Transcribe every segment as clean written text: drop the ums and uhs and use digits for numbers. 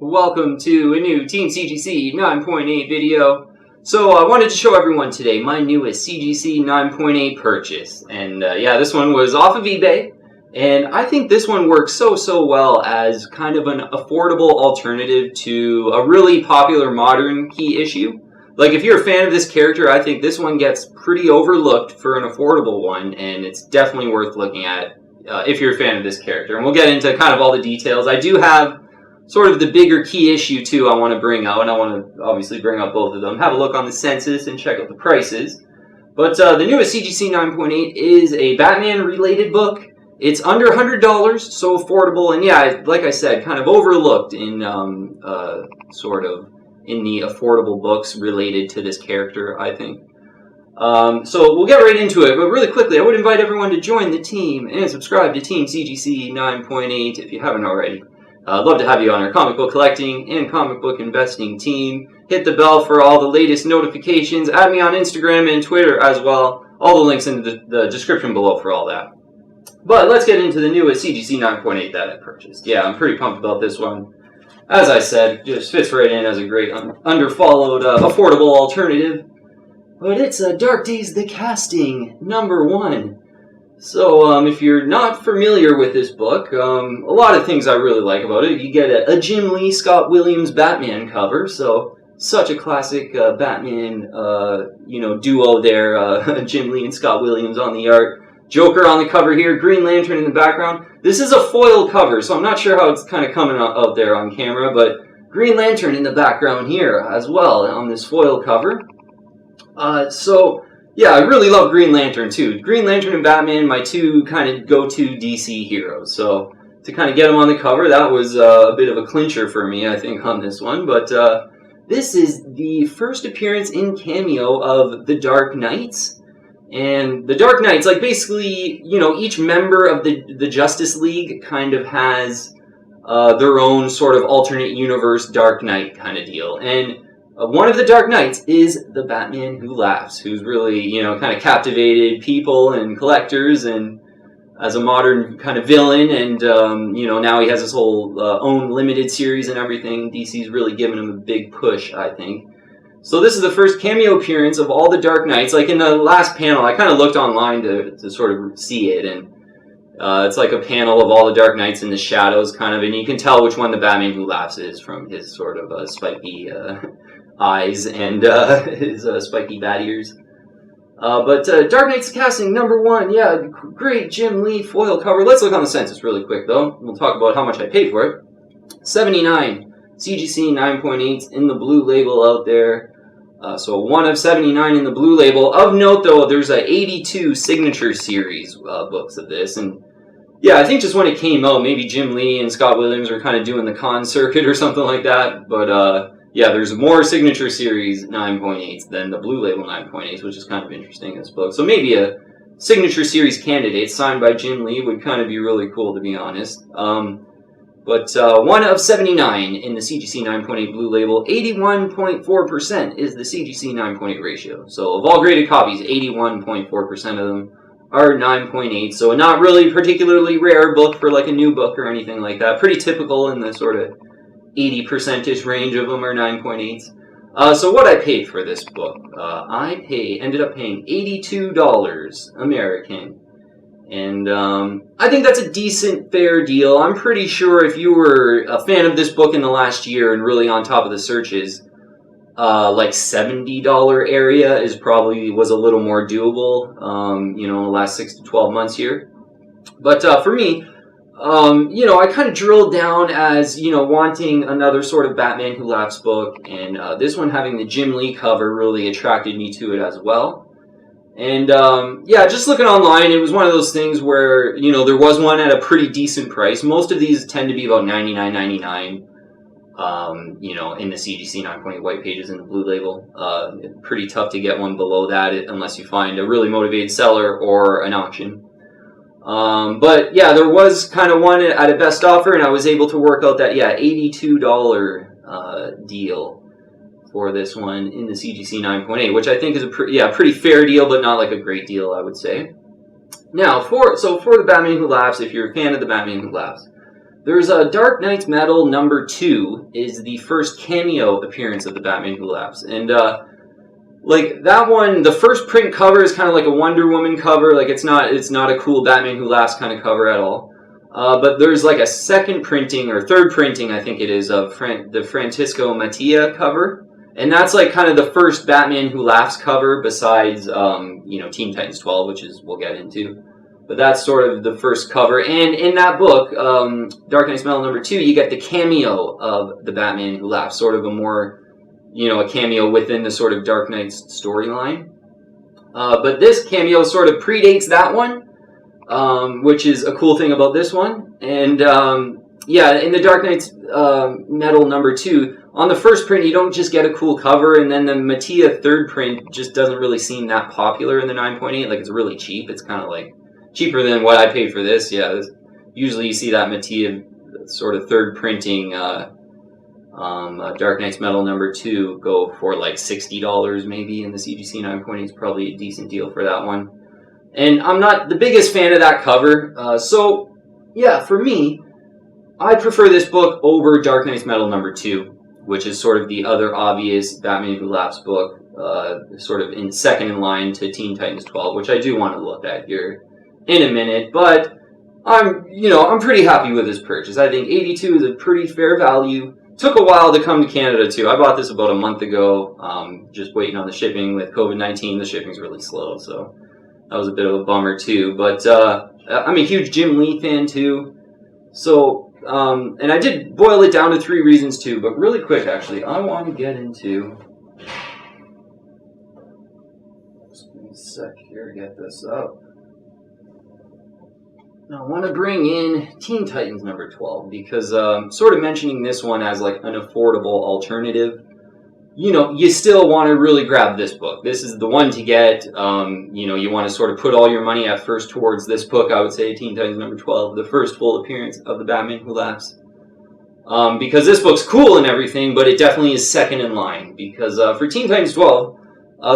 Welcome to a new Team CGC 9.8 video. So I wanted to show everyone today my newest CGC 9.8 purchase. And yeah, this one was off of eBay. And I think this one works so well as kind of an affordable alternative to a really popular modern key issue. Like if you're a fan of this character, I think this one gets pretty overlooked for an affordable one. And it's definitely worth looking at if you're a fan of this character. And we'll get into kind of all the details. I do have sort of the bigger key issue too I want to bring out, and I want to obviously bring out both of them. Have a look on the census and check out the prices. But the newest CGC 9.8 is a Batman related book. It's under $100, so affordable, and yeah, like I said, kind of overlooked in sort of in the affordable books related to this character, I think. So we'll get right into it, but really quickly, I would invite everyone to join the team and subscribe to Team CGC 9.8 if you haven't already. I'd love to have you on our comic book collecting and comic book investing team. Hit the bell for all the latest notifications. Add me on Instagram and Twitter as well. All the links in the description below for all that. But let's get into the newest CGC 9.8 that I purchased. Yeah, I'm pretty pumped about this one. As I said, just fits right in as a great underfollowed, affordable alternative. But it's Dark Days the Casting, #1. So, if you're not familiar with this book, a lot of things I really like about it. You get a Gimli, Scott Williams Batman cover, so such a classic Batman, duo there, Gimli and Scott Williams on the art. Joker on the cover here, Green Lantern in the background. This is a foil cover, so I'm not sure how it's kind of coming out there on camera, but Green Lantern in the background here as well on this foil cover. Yeah, I really love Green Lantern too. Green Lantern and Batman, my two kind of go-to DC heroes. So to kind of get them on the cover, that was a bit of a clincher for me, I think, on this one. But this is the first appearance in Cameo of the Dark Knights. And the Dark Knights, like basically, each member of the Justice League kind of has their own sort of alternate universe Dark Knight kind of deal. And one of the Dark Knights is the Batman Who Laughs, who's really, kind of captivated people and collectors and as a modern kind of villain. And, now he has his whole own limited series and everything. DC's really given him a big push, I think. So this is the first cameo appearance of all the Dark Knights. Like in the last panel, I kind of looked online to sort of see it. And it's like a panel of all the Dark Knights in the shadows, kind of. And you can tell which one the Batman Who Laughs is from his sort of spiky eyes and his spiky bat ears. But Dark Knight's Casting #1, yeah, great Jim Lee foil cover. Let's look on the census really quick though. We'll talk about how much I paid for it. 79 CGC 9.8 in the blue label out there. So one of 79 in the blue label. Of note though, there's 82 signature series books of this, and yeah, I think just when it came out, maybe Jim Lee and Scott Williams were kind of doing the con circuit or something like that. But yeah, there's more signature series 9.8s than the blue label 9.8s, which is kind of interesting in this book. So maybe a signature series candidate signed by Jim Lee would kind of be really cool, to be honest. But one of 79 in the CGC 9.8 blue label, 81.4% is the CGC 9.8 ratio. So of all graded copies, 81.4% of them are 9.8. So not really particularly rare book for like a new book or anything like that. Pretty typical in the sort of 80%-ish range of them are 9.8s. So what I paid for this book, I ended up paying $82 American. And I think that's a decent, fair deal. I'm pretty sure if you were a fan of this book in the last year and really on top of the searches, like $70 area was a little more doable, in the last 6 to 12 months here. But for me, I kind of drilled down as, wanting another sort of Batman Who Laughs book, and this one having the Jim Lee cover really attracted me to it as well. And, yeah, just looking online, it was one of those things where, there was one at a pretty decent price. Most of these tend to be about $99.99, in the CGC 9.8 white pages in the blue label. Pretty tough to get one below that unless you find a really motivated seller or an auction. But yeah, there was kind of one at a best offer, and I was able to work out that, yeah, $82 deal for this one in the CGC 9.8, which I think is a pretty fair deal, but not like a great deal, I would say. Now, for the Batman Who Laughs, if you're a fan of the Batman Who Laughs, There's a Dark Knight's Metal #2 is the first cameo appearance of the Batman Who Laughs. And like that one, the first print cover is kind of like a Wonder Woman cover. Like it's not a cool Batman Who Laughs kind of cover at all. But there's like a second printing or third printing, I think it is, of the Francisco Mattia cover. And that's like kind of the first Batman Who Laughs cover besides, Teen Titans 12, which is we'll get into. But that's sort of the first cover. And in that book, Dark Knight's Metal #2, you get the cameo of the Batman Who Laughs, sort of a more, a cameo within the sort of Dark Knight's storyline. But this cameo sort of predates that one, which is a cool thing about this one. And in the Dark Knight's Metal #2, on the first print, you don't just get a cool cover, and then the Mattia third print just doesn't really seem that popular in the 9.8. Like, it's really cheap. It's kind of like cheaper than what I paid for this. Yeah, usually you see that Mattia sort of third printing Dark Knight's Metal #2 go for like $60 maybe, and the CGC 9.8 is probably a decent deal for that one. And I'm not the biggest fan of that cover, so yeah, for me, I prefer this book over Dark Knight's Metal #2, which is sort of the other obvious Batman Who Laughs book, sort of in second in line to Teen Titans 12, which I do want to look at here in a minute. But I'm pretty happy with this purchase. I think $82 is a pretty fair value. Took a while to come to Canada too. I bought this about a month ago, just waiting on the shipping. With COVID-19, the shipping's really slow, so that was a bit of a bummer too. But I'm a huge Gimli fan too, so and I did boil it down to 3 reasons too. But really quick, actually, I want to get into. Just give me a sec here to get this up. Now, I want to bring in Teen Titans #12 because sort of mentioning this one as like an affordable alternative. You still want to really grab this book. This is the one to get. You want to sort of put all your money at first towards this book. I would say Teen Titans #12, the first full appearance of the Batman Who Laughs. Because this book's cool and everything, but it definitely is second in line. Because for Teen Titans 12,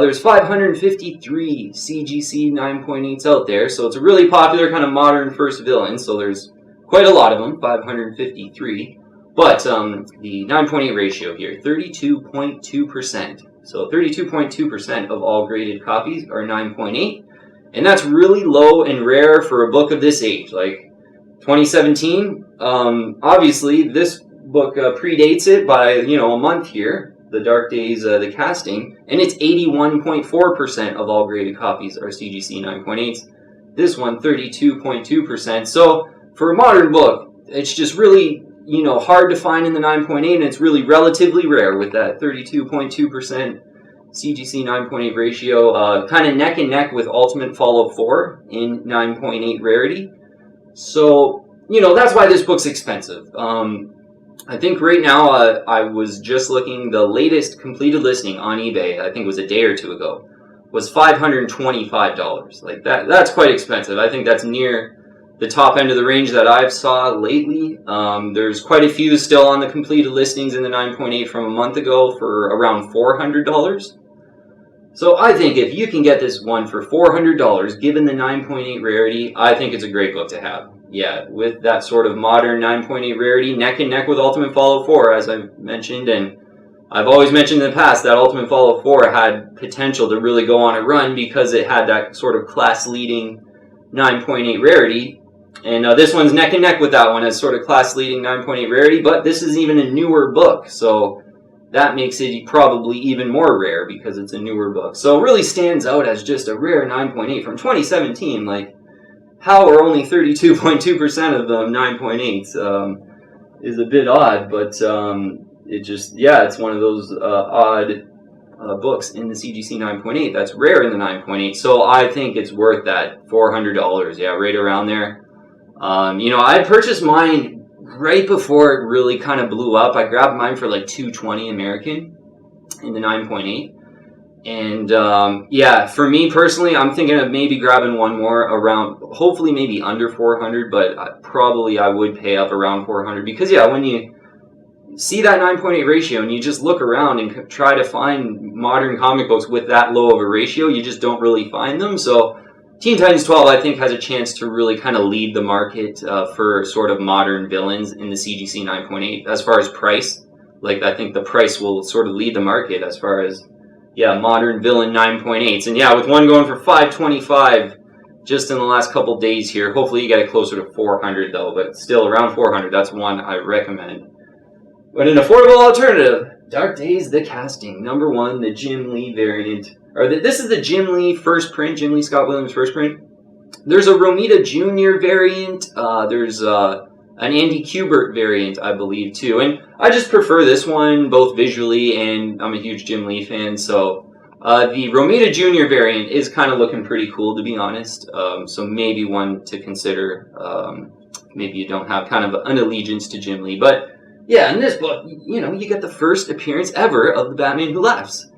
there's 553 CGC 9.8s out there, so it's a really popular kind of modern first villain. So there's quite a lot of them, 553. But the 9.8 ratio here, 32.2%. So 32.2% of all graded copies are 9.8. And that's really low and rare for a book of this age. Like 2017, obviously this book predates it by, a month here. The Dark Days, the casting. And it's 81.4% of all graded copies are CGC 9.8s. This one, 32.2%. So for a modern book, it's just really hard to find in the 9.8, and it's really relatively rare with that 32.2% CGC 9.8 ratio, kind of neck and neck with Ultimate Fallout 4 in 9.8 rarity. So, that's why this book's expensive. I think right now, I was just looking, the latest completed listing on eBay, I think it was a day or two ago, was $525. Like, that's quite expensive. I think that's near the top end of the range that I've saw lately. There's quite a few still on the completed listings in the 9.8 from a month ago for around $400. So I think if you can get this one for $400, given the 9.8 rarity, I think it's a great book to have. Yeah, with that sort of modern 9.8 rarity, neck and neck with Ultimate Fallout 4, as I've mentioned, and I've always mentioned in the past that Ultimate Fallout 4 had potential to really go on a run because it had that sort of class-leading 9.8 rarity. And this one's neck and neck with that one as sort of class-leading 9.8 rarity, but this is even a newer book, so that makes it probably even more rare because it's a newer book. So it really stands out as just a rare 9.8 from 2017. Like, how are only 32.2% of them 9.8s is a bit odd, but it's one of those odd books in the CGC 9.8 that's rare in the 9.8. So I think it's worth that $400, yeah, right around there. I purchased mine right before it really kind of blew up. I grabbed mine for like $220 American in the 9.8. And for me personally, I'm thinking of maybe grabbing one more around, hopefully maybe under 400, but probably I would pay up around 400 because when you see that 9.8 ratio and you just look around and try to find modern comic books with that low of a ratio, you just don't really find them. So Teen Titans 12, I think, has a chance to really kind of lead the market for sort of modern villains in the CGC 9.8 as far as price. Like, I think the price will sort of lead the market as far as, yeah, modern villain 9.8s. And yeah, with one going for $525 just in the last couple days here. Hopefully you get it closer to $400 though, but still around $400. That's one I recommend. But an affordable alternative, Dark Days, the casting. Number 1, the Gimli variant. This is the Gimli first print, Gimli Scott Williams first print. There's a Romita Jr. variant. There's an Andy Kubert variant, I believe, too. And I just prefer this one, both visually, and I'm a huge Gimli fan. So the Romita Jr. variant is kind of looking pretty cool, to be honest. So maybe one to consider. Maybe you don't have kind of an allegiance to Gimli. But yeah, in this book, you know, you get the first appearance ever of the Batman Who Laughs.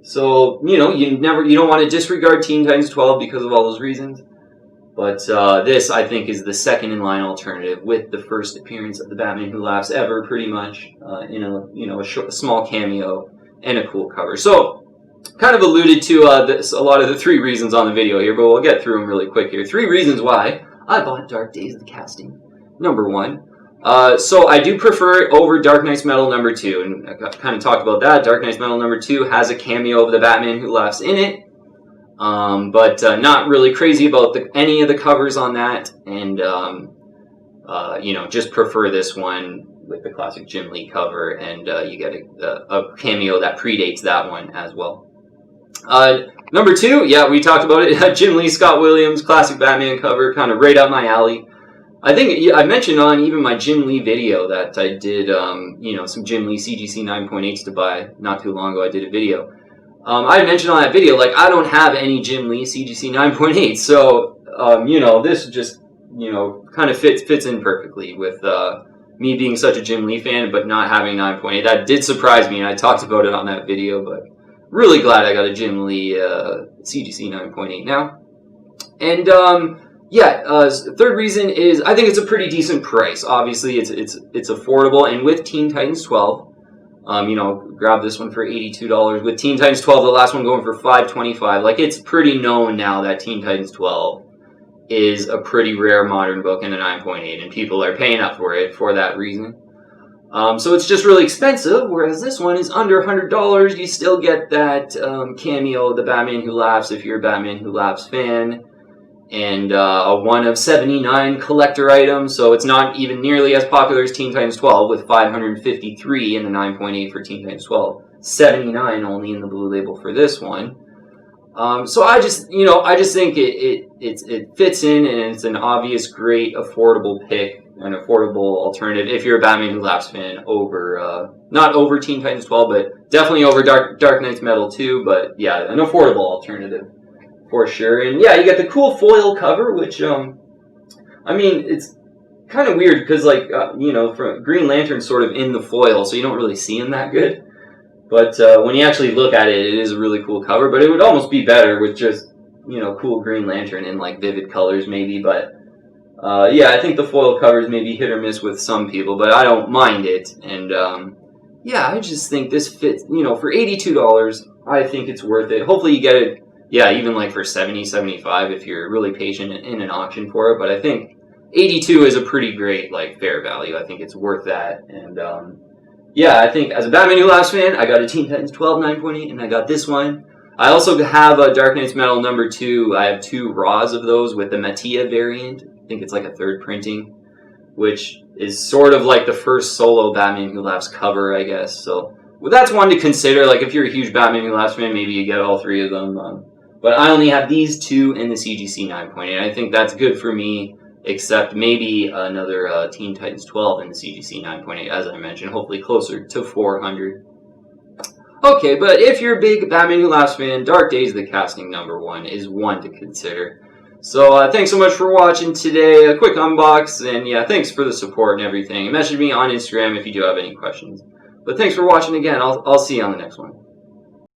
So, you know, you don't want to disregard Teen Titans 12 because of all those reasons. But this, I think, is the second in line alternative with the first appearance of the Batman Who Laughs ever, pretty much, in a small cameo and a cool cover. So, kind of alluded to a lot of the 3 reasons on the video here, but we'll get through them really quick here. 3 reasons why I bought Dark Days the casting. Number 1. So I do prefer it over Dark Knight's Metal number 2, and I kind of talked about that. Dark Knight's Metal number 2 has a cameo of the Batman Who Laughs in it, but not really crazy about any of the covers on that, and you know, just prefer this one with the classic Gimli cover, and you get a cameo that predates that one as well. Number 2, yeah, we talked about it. Gimli Scott Williams classic Batman cover, kind of right up my alley. I think I mentioned on even my Gimli video that I did, you know, some Gimli CGC 9.8s to buy not too long ago. I did a video. I mentioned on that video, like, I don't have any Gimli CGC 9.8, so, you know, this just, you know, kind of fits in perfectly with me being such a Gimli fan, but not having 9.8. That did surprise me, and I talked about it on that video, but really glad I got a Gimli CGC 9.8 now. And, yeah, third reason is I think it's a pretty decent price. Obviously, it's affordable, and with Teen Titans 12, you know, grab this one for $82. With Teen Titans 12, the last one going for $525. Like, it's pretty known now that Teen Titans 12 is a pretty rare modern book in a 9.8, and people are paying up for it for that reason. So it's just really expensive, whereas this one is under $100. You still get that cameo, the Batman Who Laughs, if you're a Batman Who Laughs fan. And a 1 of 79 collector item, so it's not even nearly as popular as Teen Titans 12 with 553 in the 9.8 for Teen Titans 12, 79 only in the blue label for this one. So I just think it fits in, and it's an obvious, great, affordable pick, an affordable alternative if you're a Batman Who Laughs fan over not over Teen Titans 12, but definitely over Dark Knight's Metal 2. But yeah, an affordable alternative. For sure. And yeah, you get the cool foil cover, which, I mean, it's kind of weird because, like, you know, Green Lantern's sort of in the foil, so you don't really see him that good. But when you actually look at it, it is a really cool cover, but it would almost be better with just, you know, cool Green Lantern in, like, vivid colors maybe. But, yeah, I think the foil covers may be hit or miss with some people, but I don't mind it. And, yeah, I just think this fits, you know, for $82, I think it's worth it. Hopefully you get it. Yeah, even like for $70, $75 if you're really patient in an auction for it. But I think $82 is a pretty great, like, fair value. I think it's worth that. And, yeah, I think as a Batman Who Laughs fan, I got a Teen Titans 12 9.8, and I got this one. I also have a Dark Knight's Metal number 2. I have 2 raws of those with the Mattia variant. I think it's like a 3rd printing, which is sort of like the first solo Batman Who Laughs cover, I guess. So, well, that's one to consider. Like, if you're a huge Batman Who Laughs fan, maybe you get all 3 of them. But I only have these 2 in the CGC 9.8. I think that's good for me, except maybe another Teen Titans 12 in the CGC 9.8, as I mentioned, hopefully closer to $400. Okay, but if you're a big Batman Who Laughs fan, Dark Days the casting number 1 is one to consider. So thanks so much for watching today. A quick unbox, and yeah, thanks for the support and everything. Message me on Instagram if you do have any questions. But thanks for watching again. I'll see you on the next one.